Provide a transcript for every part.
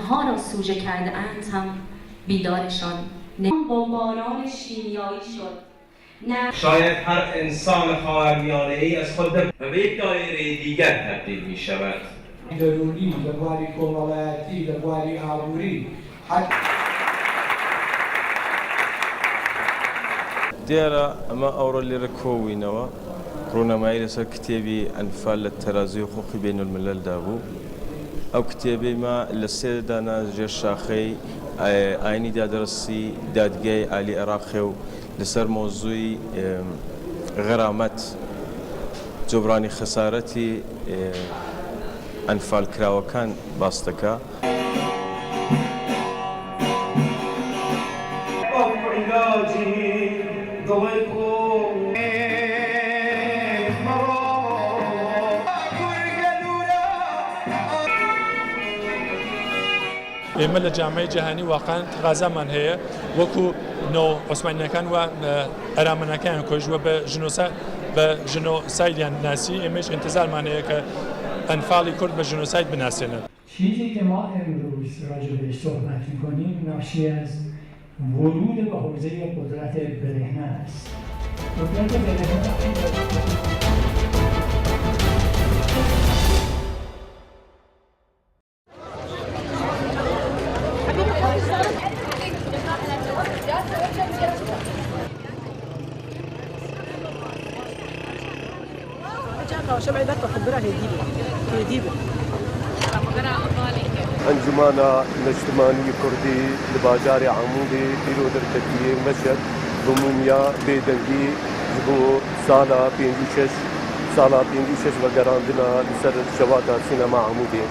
تنها را سوژه کرده اند هم بیدارشان با باران شیمیایی شد. شاید هر انسان خاورمیانه‌ای از خود به یک دایره دیگر تبدیل می شود. درونی، لبواری کۆمەڵایەتی، لبواری ئابووری دیارە ئەمە ئەوڕۆ لێرە کۆبووینەوە ڕوونەمایی لەسەر کتێبی ئەنفال لە تەرازوی حقوقی بینالملەلدا بوو. ئەو کتێبەی ما لە سێ دانا ژێر شاخەی ئاینی دادرسی دادگای عالی عێراقی و لەسەر مۆزووی غەرامەت جۆبرانی خەسارەتی ئەنفال کراوەکان باس دەکا. ئێمە لە جامعەی جیهانی واقعاً تقازامان هەیە وەکو نۆ عوسمانیەکان و ئەرامەنەکان کۆژوە بە ژنۆسایدیان ناسی ئێمەش انتظارمان هەیە کە ئەنفاڵی کورد بە ژنۆساید بناسێنن. چیزی که ما امروز راجع بهش صحبت می‌کنیم ناشی از ورود به حوزه قدرت برهنه است. قدرت برهنه أنجمان الاجتماعي كردي لباجار عمودي بيرو دركتي مشهد ضمنيا بيدنجي بو سالا بينجيشش وقراندنا لسر شواتا سينما عمودي.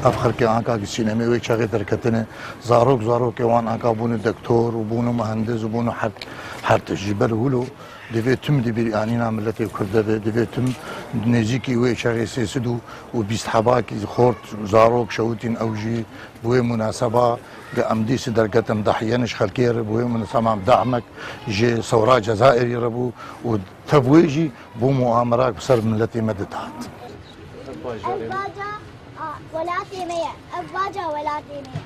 افخر که آنها که سینما وی چاقی درکتنه زاروک که وان آنها بونه دکتر و بونه مهندس و بونه هر تجربه ولو دوید تم دیبی آنینا ملتی کرده به دوید تم نزیکی وی چاقی سیسدو و بیست حبا کی خورد زاروک شوتین اوجی بوی مناسبه كأمديس درجتم ضحيانش خلكير بوي من تمام دعمك جي ثورة جزائري ربو وتبويجي بو مؤامرات بسبب ملتي مدتات. ولا تيمية أباجا ولا تيمية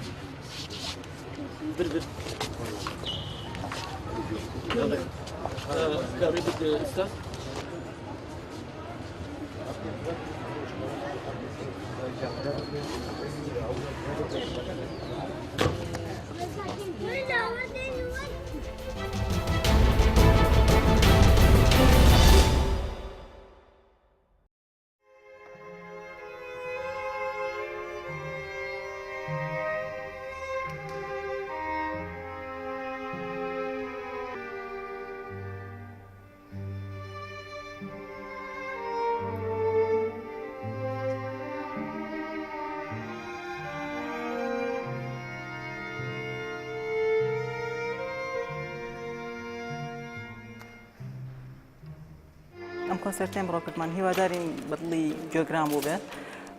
ئەم کۆنسەرتێن بڕۆکردمان هیوادارین بەدڵی گوێگران بوو بێت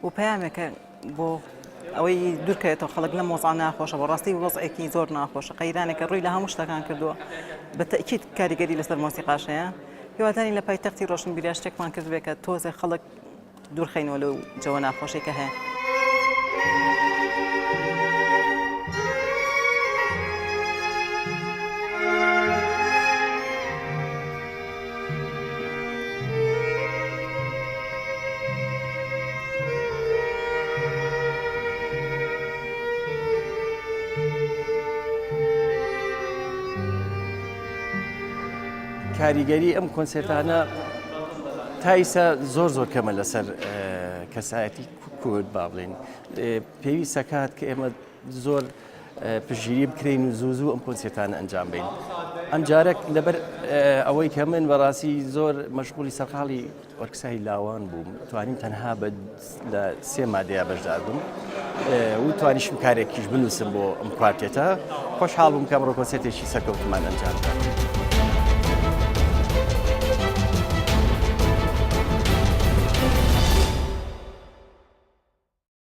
و پەیامێکە بۆ ئەوەی دوورکەوێتەوە خەڵک لە مۆزان ناخۆشە بۆ ڕاستی وەزعێکی زۆر ناخۆشە قەیرانێکە ڕووی لە هەموو شتەکان کردووە بە تەئکید کاریگەری لەسەر مۆسیقاش هەیە هیوادارین لە پایتەختی ڕۆشنبیری شتێکمان کرد بێت کە تۆزێ خەڵک دوورخەینەوە لەو جەوە ناخۆشێکە هەیە. کاریگەری ئەم کۆنسێرتانە تایسە زۆر کەمە لەسەر کەسایەتی کورد با بڵێن پێویستە کات کە ئێمە زۆر پشگیری بکرین و زوو ئەم کۆنسێرتانە ئەنجام بدەین. ئەم جارێک لەبەر ئەوەی کە من بەڕاستی زۆر مەشغوڵی سەرقاڵی وەرکسای لاوان بووم توانیم تەنها لە سێ مادەیە بەشدار بووم و توانیشم کارێکیش بنووسم بۆ ئەم کوارتێتە خۆشحاڵ بووم کە ئەمڕۆ کۆنسێرتێکی سەرکەوتمان ئەنجام بدەین.